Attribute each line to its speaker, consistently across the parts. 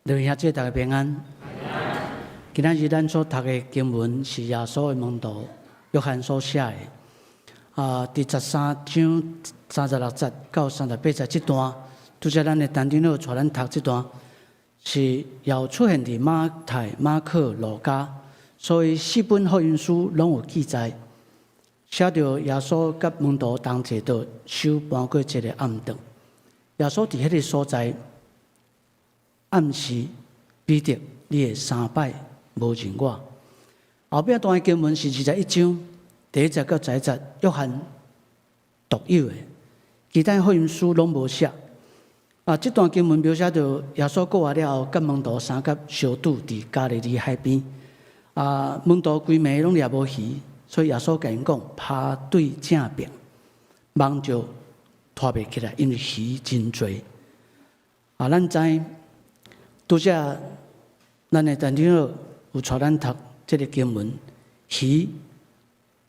Speaker 1: 各位兄姐，大家平安。今仔日咱所读的经文是耶稣的门徒约翰所写的。第13章36节到38节这段，拄则咱的陈长老带咱读这段，是要出现伫马太、马可、路加，所以4本福音书拢有记载，写着耶稣甲门徒同齐到受搬过一个暗顿。耶稣伫迄个所在。暗示彼得，你会3摆无认我。后壁段的经文是21章第1节到11节，约翰独有的，其他福音书拢无写。这段经文描写着耶稣过活了后，甲门徒相甲相拄伫加利利海边。门徒规暝拢掠无鱼，所以耶稣甲因讲：拍对正边，网就拖袂起来，因为鱼真多。咱知。拄则，咱的陈长老有带咱读这个经文，鱼、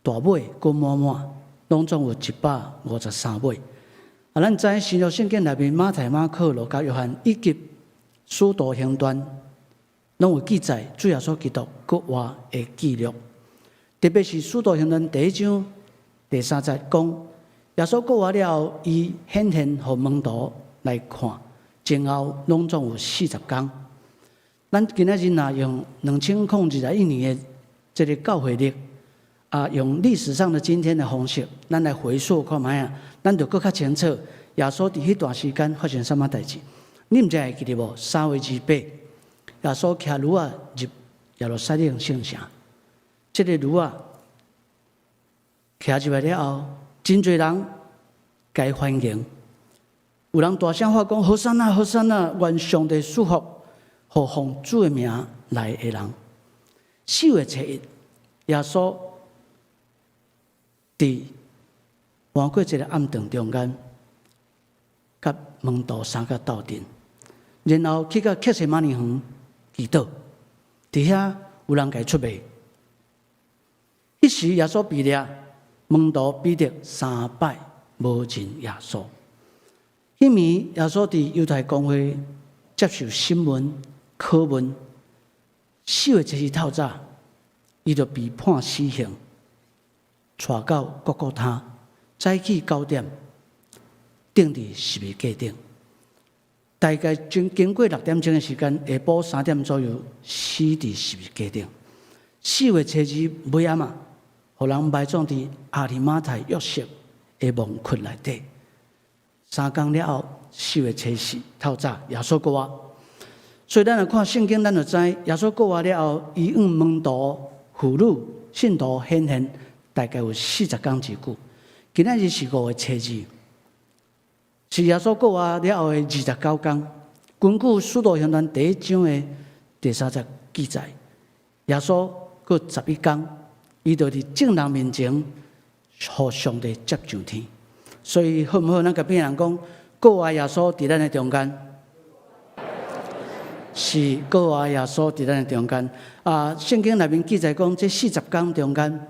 Speaker 1: 大尾、滚满满，拢总有153尾。咱知新约圣经内面马太、马可、路加、约翰以及使徒行传，拢有记载主耶稣基督国话的记录。特别是使徒行传第1章第3节讲，耶稣国活了后，伊显现互门徒来看。前后拢总有40天。咱今仔日若用2021年的这个教会历，用历史上的今天的方式，咱来回溯看卖啊，咱就更较清楚耶稣伫迄段时间发生什么代志。你毋知会记得无？3月28，耶稣骑驴仔入耶路撒冷圣城，这个驴仔骑入来了后，真侪人该欢迎。有人大声喊讲：“何山啊，何山啊！愿上帝祝福，互奉主的名来的人。”4月7日，耶稣伫换过一个暗顿中间，甲门徒3个斗阵，然后去到克西马尼园祈祷，伫遐有人给出卖。迄时耶稣被掠，门徒彼得3摆无认耶稣。迄暝，耶稣伫犹太公会接受审问、拷问。4月7日透早，伊就被判死刑，带到各各他，早起9点，钉伫十字架顶。大概经过6点钟的时间，下晡3点左右死伫十字架顶。4月7日尾暗啊，互人埋葬伫阿里马太约瑟的墓窟内底。3天了后，4月7日透早，耶稣过活。所以咱来看圣经，咱就知耶稣过活了后，伊向门徒、妇女、信徒显现，大概有40天之久。今仔日是5月7日，是耶稣过活了后的29天。根据使徒行传第1章的第3节记载，耶稣过11天，伊就伫众人面前，互上帝接上天。所以好毋好？咱甲别人讲，过活耶稣伫咱的中间，是过活耶稣伫咱的中间。圣经内面记载讲，这40天中间，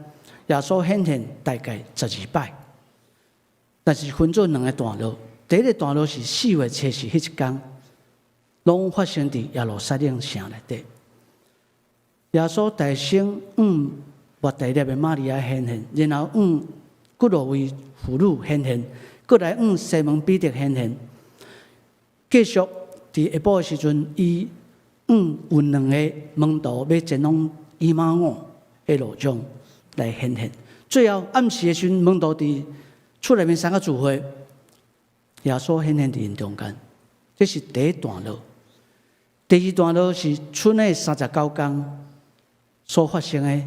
Speaker 1: 耶稣显现大概12摆，但是分做2个段落。第一个段落是4月7日迄一天，拢发生伫耶路撒冷城内底。耶稣大声向活大粒的玛利亚显现，然后几落位妇女显现，过来西门彼得显现，继续伫下晡的时阵，伊有2个门徒要前往以马忤的路上来显现。最后暗时的时阵，门徒伫厝内面3个聚会，耶稣显现伫因中间。这是第一段落。第二段落是春的39天所发生的。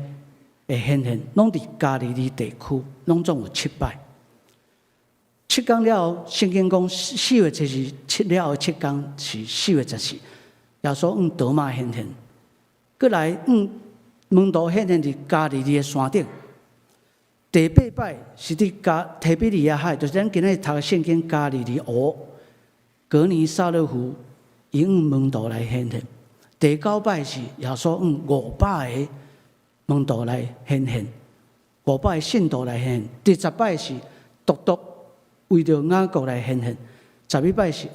Speaker 1: 会显现，拢伫加利利地区，拢总有7摆。7天了后，圣经讲4月7日7了后7天是4月14，耶稣向多马显现，过来门徒显现伫加利利的山顶。第8摆是伫提比利亚海，就是咱今日读的圣经加利利湖，格尼撒勒湖，伊向门徒来显现。第9摆是耶稣向500个门徒来显现，500个信徒来显现。第10摆是独为着雅各来显现11摆是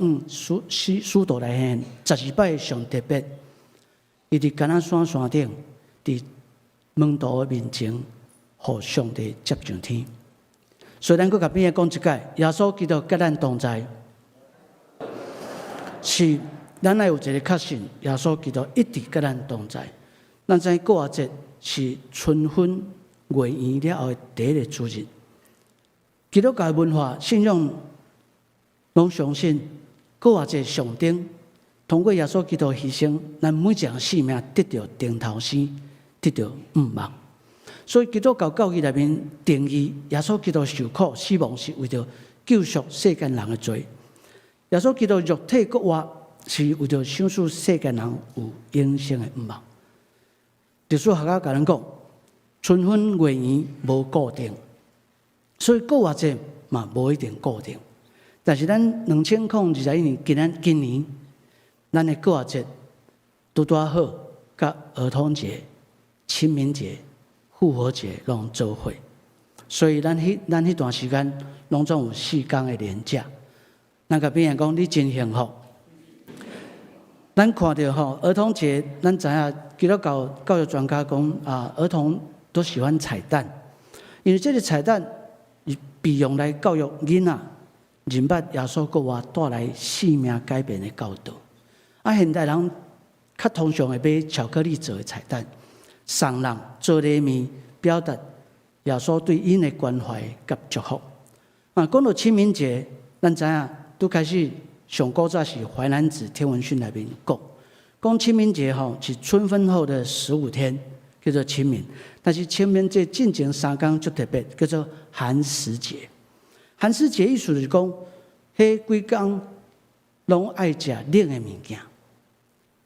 Speaker 1: 使徒来现，12摆上特别，伊伫橄榄山顶，伫门徒的面前，互上帝接上天。所以咱搁甲边个讲一解，耶稣基督甲咱同在，是咱要有一个确信，耶稣基督一直甲咱同在。咱知过节是春分月圆了后的第一个主日。基督教的文化信仰拢相信过节上顶，通过耶稣基督牺牲，咱每一项性命得到顶头生，得到亡。所以基督教教义内面定义耶稣基督受苦死亡是为着救赎世间人的罪。耶稣基督肉体国活是为着想使世间人有永生的亡。历史学家甲咱讲，春分月圆无固定，所以过节嘛无一定固定。但是咱2021年今年咱的过节拄好，甲儿童节、清明节、复活节拢做伙，所以咱迄段时间拢总有4天的连假。咱甲别人讲你真幸福。咱看到儿童节，咱知影基督教育专家讲儿童都喜欢彩蛋，因为这个彩蛋被用来教育囡仔认捌耶稣国活带来生命改变的教导。现代人较通常会买巧克力做的彩蛋，送人做礼物，表达耶稣对因的关怀甲祝福。讲到清明节，咱知影拄开始上古早是《淮南子·天文训》内面讲清明节是春分后的15天，叫做清明。但是清明节进前3天最特别，叫做寒食节。寒食节意思就是讲，迄几天拢爱食冷的物件，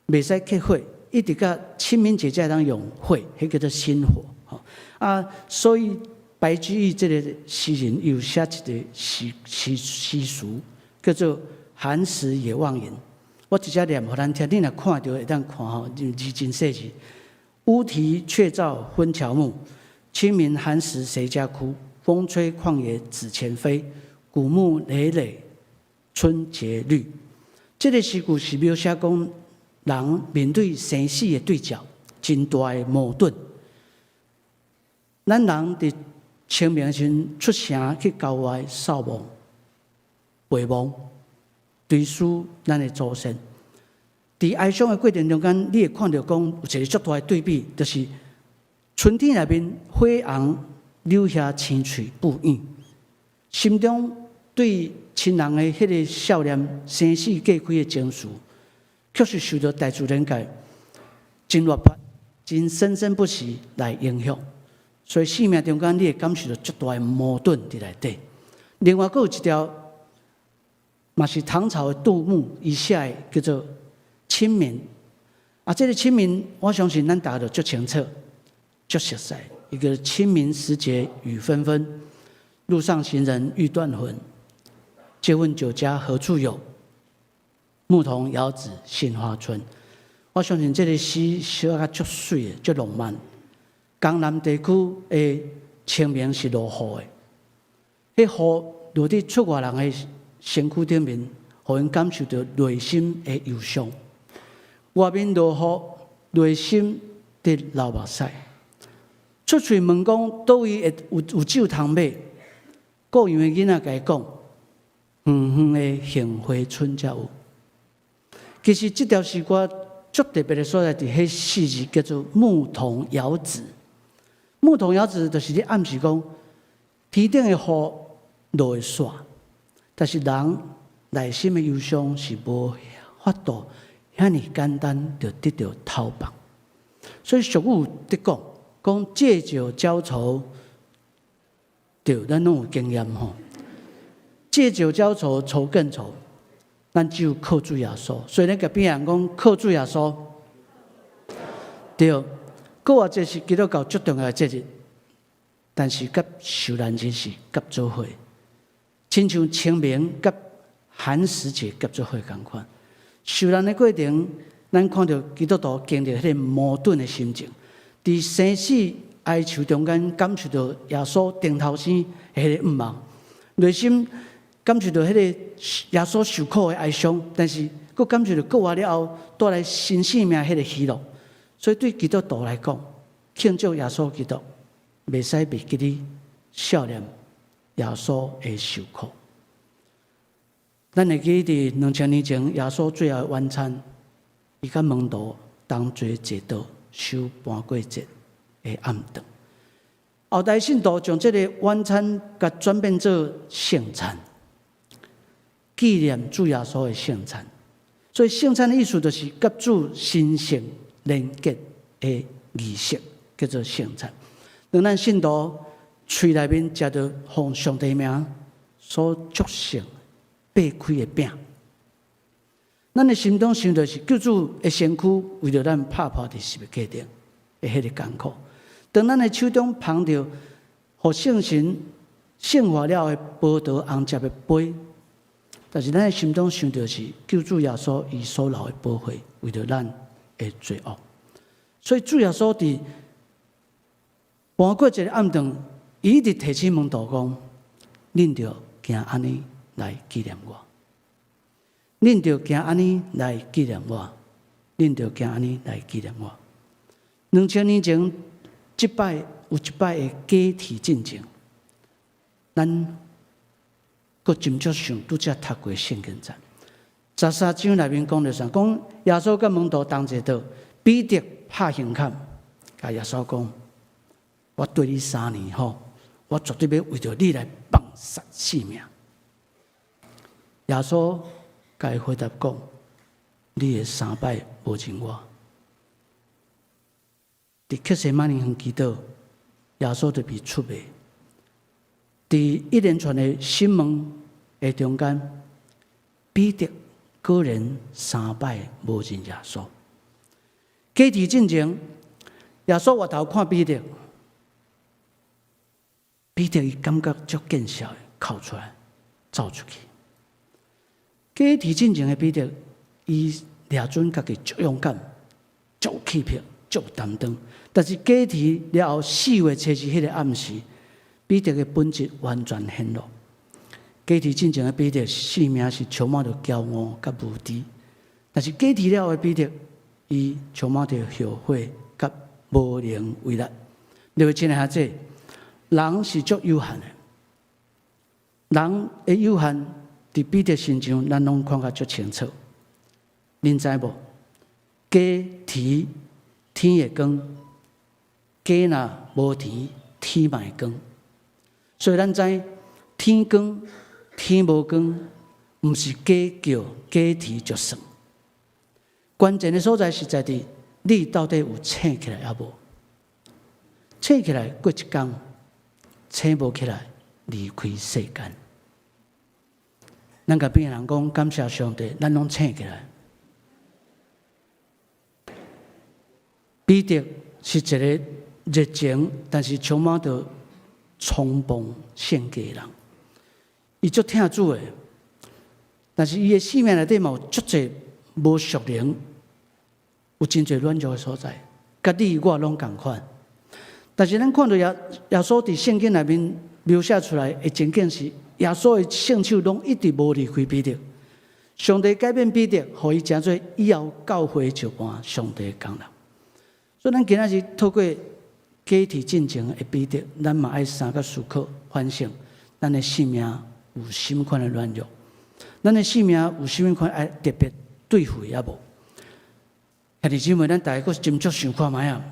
Speaker 1: 袂使克火，一直到清明节才当用火，迄叫做心火。所以白居易这个诗人有写一个诗俗，叫做“寒食野望吟”。我直接念给咱听，你若看到会当看字真细字。乌啼鹊照昏乔木，清明寒食谁家哭？风吹旷野紫前飞，古木累累春节绿。这个诗句是描写讲人面对生死的对照，真大的矛盾。咱人伫清明时出城去郊外扫墓、陪墓，追思咱的祖先。伫哀伤的过程中间，你会看到讲有一个足大的对比，就是春天内面火红留下青翠不语，心中对亲人的迄个少年生死过开的情绪，确实受到大自然界真活泼、真生生不息来影响。所以生命中间，你会感受到足大的矛盾伫内底。另外，还有一条，嘛是唐朝的杜牧伊写的，叫做《清明》。这个清明，我相信咱大家都足清楚、足熟悉。一个清明时节雨纷纷，路上行人欲断魂。借问酒家何处有？牧童遥指杏花村。我相信这个诗写得足水的、足浪漫。江南地区的清明是落雨的，迄雨落伫出外人的身躯顶面，互因感受到内心的忧伤。外面落雨，内心伫流目屎。出嘴问讲，倒位会有酒通买？故乡的囡仔甲伊讲，远远的杏花村才有。其实这条诗歌足特别的所在，伫迄4字叫做“牧童遥指”。牧童遥指就是咧暗示讲，天顶的雨落会煞，但是人内心的忧伤是无法度遐尼简单就得到讨放。所以俗语在讲借酒浇愁，对，咱拢有经验吼。借酒浇愁，愁更愁。咱只有靠主耶稣，所以咱甲边人讲靠主耶稣，对。过节是基督教最重要的节日，但是甲受难日是夹做伙，亲像清明甲寒食节夹做伙同款。受难的过程，咱看到基督徒经历迄个矛盾的心情，伫生死哀愁中间感受到耶稣顶头生迄个毋忘，内心感受到迄个耶稣受苦的哀伤，但是佫感受到过活了后带来新生命迄个喜乐。所以对基督徒来讲，庆祝耶稣基督，袂使袂记哩少年耶稣的受苦。咱会记伫2000年前，耶稣最后的晚餐，伊甲门徒同齐坐倒守半过节的暗顿。后代信徒将这个晚餐甲转变做圣餐，纪念主耶稣的圣餐。所以圣餐的意思就是甲主神圣连结的仪式，叫做圣餐。当咱信徒嘴内面食到奉上帝名所祝圣掰开的饼，咱的心中想的是救主的身躯为着咱拍破伫十字架顶的迄个艰苦。当咱的手中捧着互圣神圣化了的宝刀红接的杯，但是咱的心中想的是救主耶稣伊所流的宝血为着咱的罪恶。所以主耶稣伫半过节的暗顿，伊一直提醒门徒讲：恁着行安尼来纪念我，恁着行安尼来纪念我，恁着行安尼来纪念我。2000年前，有一摆的假体进前，咱佫斟酌上拄则读过圣经章，13章内面讲着啥？讲耶稣甲门徒同坐倒，彼得拍胸坎，甲耶稣讲：我对你3年吼，我绝对要为着你来放杀性命。耶稣甲伊回答讲：你会3摆无认我。伫克西马尼园祈祷，耶稣就被出卖。伫一连串的审问的中间，彼得个人3摆无认耶稣。假体进前，耶稣回头看彼得，彼得伊感觉足见笑的，哭出来，走出去。假体进前的彼得，伊抓准家己足勇敢、足气魄、足担当。但是假体了后4月初4迄个暗时，彼得的本质完全显露。假体进前的彼得性命是充满着骄傲甲无知，但是假体了后的彼得，伊充满着后悔甲无能为力。各位亲爱的孩子，人是足有限的，人的有限伫彼得身上，咱拢看甲足清楚。恁知无？假体天会光，假若无天，天嘛会光。所以咱知天光天无光，毋是假叫假天就算。关键的所在是在伫你到底有醒起来抑无？醒起来过一天，醒无起来离开世间。咱甲边人讲感谢上帝，咱拢醒起来。彼得是一个热情，但是充满着匆忙献给人。伊足听主的，但是伊的生命内底嘛有足侪无属灵，有真侪软弱的所在。甲你我拢共款。但是咱看到耶稣伫圣经内面描写出来的情景是，耶稣的圣手拢一直无离开彼得。上帝改变彼得，互伊成做以后教会照搬上帝的工人。所以咱今仔日透过假体进前的彼得，咱嘛爱三个思考反省，咱的性命有什么款的软弱？咱的性命有什么款爱特别对付也无？兄弟姊妹，咱大家佫斟酌想看卖啊！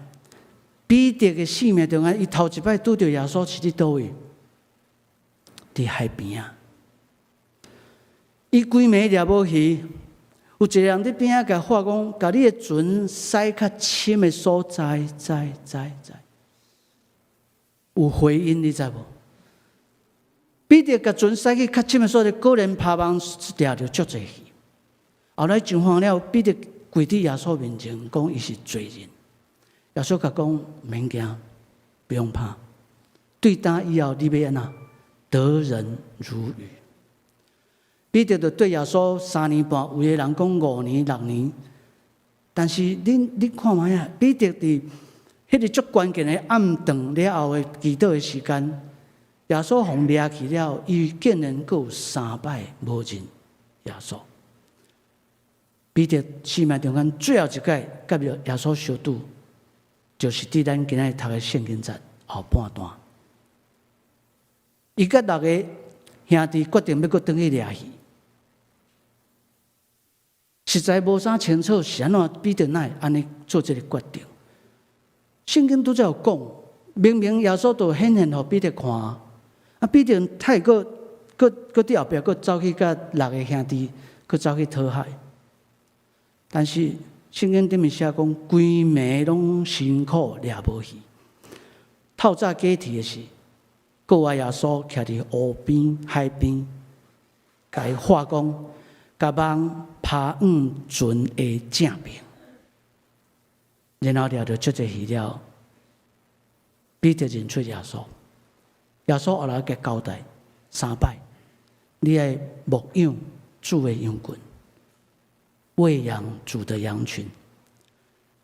Speaker 1: 彼得的性命中间，伊头一摆拄着耶稣是伫倒位？伫海边啊！伊规暝掠无鱼。有一个人伫边仔甲话讲，甲你的船驶较深的所在，有回音，你知无？彼得甲船驶去较深的所在，果然拍网掠着足侪鱼。后来上访了，彼得跪伫耶稣面前，讲伊是罪人。耶稣甲讲：免惊，不用怕，对答以后，你要安怎？得人如鱼。彼得就对耶稣3年半，有的人讲5年、6年，但是你看卖啊，彼得伫迄个足关键的暗顿了后的祈祷的时间，耶稣被抓去了，伊竟然佫有3摆无认耶稣。彼得生命中间最后一届甲耶稣相拄，就是伫咱今仔读的圣经节后半段。伊甲6个兄弟决定要佫转去掠鱼，实在无啥清楚是安怎彼得哪会安尼做这个决定。圣经拄则有讲，明明耶稣都显现互彼得看，彼得太佫伫后壁佫走去甲6个兄弟佫走去讨海。但是圣经顶面写讲，规暝拢辛苦掠无鱼。透早过去的时，佫有耶稣徛伫湖边、海边，甲伊化工，甲网拍船的正面，然后掠着足侪鱼了。彼得认出耶稣，耶稣后来甲交代3摆，你爱牧养主的羊群。喂养主的羊群。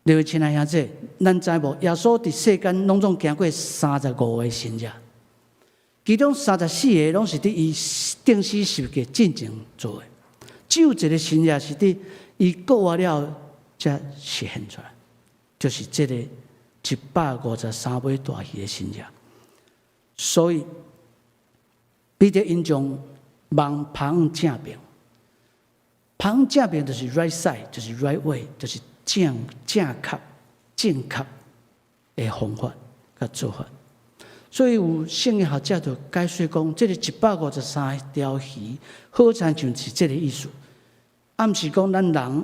Speaker 1: 各位亲爱兄弟，咱知无？耶稣伫世间拢总行过35个神迹，其中34个拢是伫伊定死十字架进前做的，只有一个神迹是伫伊过活了才实现出来，就是这个153尾大鱼的神迹。所以，彼得因将网拍正面。旁正面就是 right side， 就是 right way， 就是正确、正确的方法甲做法。所以有圣经学者就解说讲，这个153条鱼，好像就是这个意思。暗示讲咱人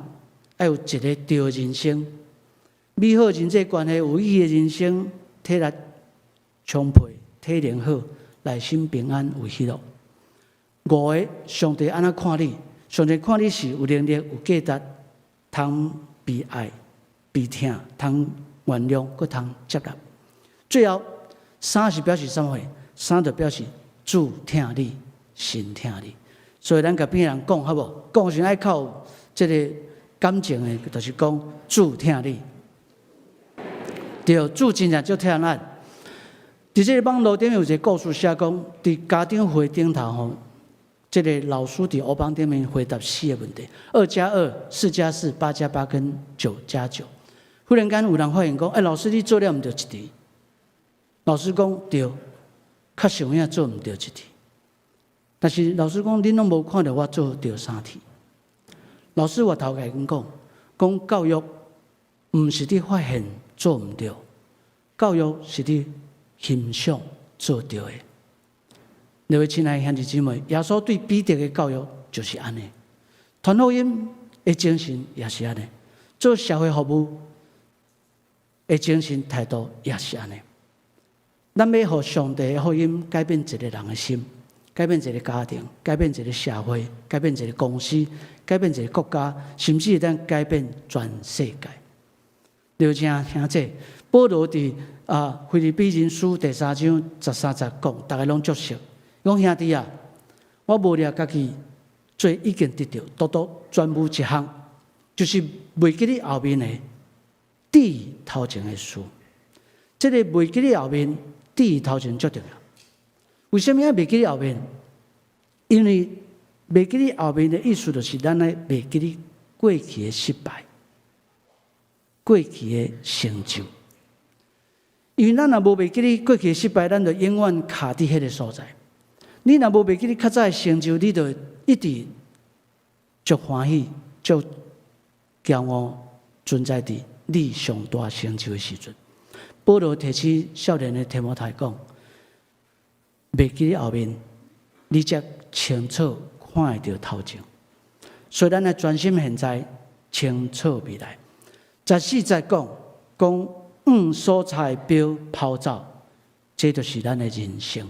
Speaker 1: 要有一个对人生，美好人际关系有意义的人生，体力充沛，体能好，内心平安有喜乐。5个上帝安怎看你？上帝看你是有能力、有价值，通被爱、被疼，通原谅，佮通接纳。最后3是表示什么？3就表示主疼你，神疼你。所以咱甲边人讲好无？讲时爱靠这个感情的，就是讲主疼你。对，主真正足疼咱。伫这个网络顶有一个故事写讲，伫家长会顶头吼。这个老师伫黑板顶面回答4个问题：2+2、4+4、8+8跟9+9。忽然间有人发现讲：“老师你做了毋对一题。”老师讲：“对，确实有影做毋对一题。”但是老师讲：“恁拢无看到我做对3题。”老师回头甲因讲教育毋是伫发现做毋对，教育是伫欣赏做对的。各位亲爱的兄弟姊妹，耶稣对彼得的教育就是安尼，传福音的精神也是安尼，做社会服务的精神态度也是安尼。咱要互上帝的福音改变一个人的心，改变一个家庭，改变一个社会，改变一个公司，改变一个国家，甚至咱改变全世界。刘正兄弟，保罗伫腓立比人书第3章13节讲，大家拢足熟。讲兄弟啊，我无了家己做已经得到，独独专务一项，就是袂记你后面的第头前的事。这个袂记你后面第头前最重要。为什么要袂记你后面？因为袂记你后面的意思就是咱来袂记你过去的失败、过去的成就。因为咱若无袂记你过去的失败，咱就永远卡伫迄个所在。你若无袂记你较早的成就，你就一直足欢喜、足骄傲存在伫你上大成就的时阵。保罗提起少年的提摩太讲：袂记你后面，你才清楚看会到头前。所以咱来专心现在，清楚未来。14节讲所采标抛走，这就是咱的人生。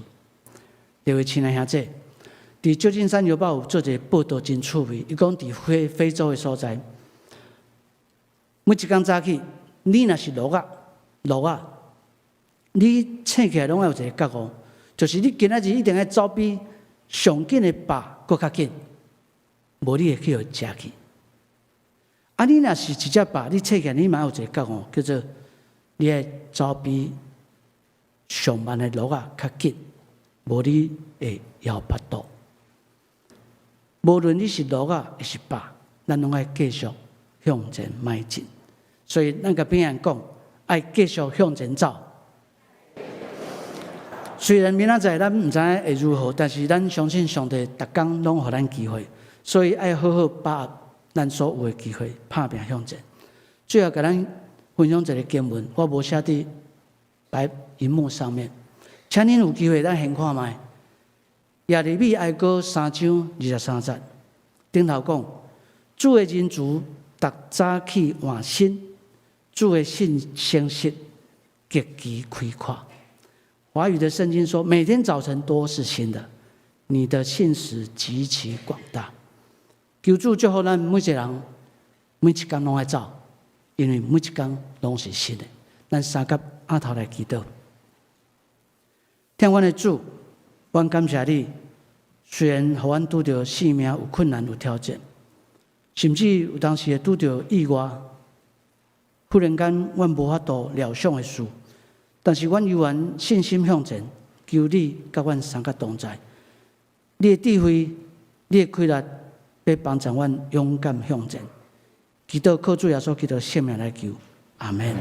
Speaker 1: 各位亲爱兄弟，伫旧金山邮报有做一个报道真趣味，伊讲伫非洲的所在，每一天早起，你若是落啊，你醒起来拢要有一个觉悟，就是你今仔日一定要走比上紧的爸搁较紧，无你会去互食去。你若是一只爸，你醒起来你嘛有一个觉悟，叫做你要走比上慢的落啊较紧。无你会摇巴肚。无论你是落啊还是饱，咱拢爱继续向前迈进。所以，咱甲别人讲，爱继续向前走。虽然明仔载咱唔知会如何，但是咱相信上帝逐工拢予咱机会，所以爱好好把握咱所有的机会，拍拼向前。最后，甲咱分享一个经文，我无写伫白荧幕上面，请恁有机会咱先看卖。耶利米哀歌3章23节，顶头讲：主的人族逐早起换新，主的信心息极其开阔。华语的圣经说，每天早晨都是新的，你的信实极其广大。求主祝福咱每一个人，每一天拢爱走，因为每一天拢是新的。咱三甲阿头来祈祷，天阮的主，阮感谢你，虽然互阮拄着性命有困难有挑战，甚至有当时会拄着意外，忽然间阮无法度料想的事。但是，阮依然信心向前，求你甲阮三甲同在。你的智慧，你的开力，要帮助阮勇敢向前。祈祷靠主耶稣基督圣名来求，阿门。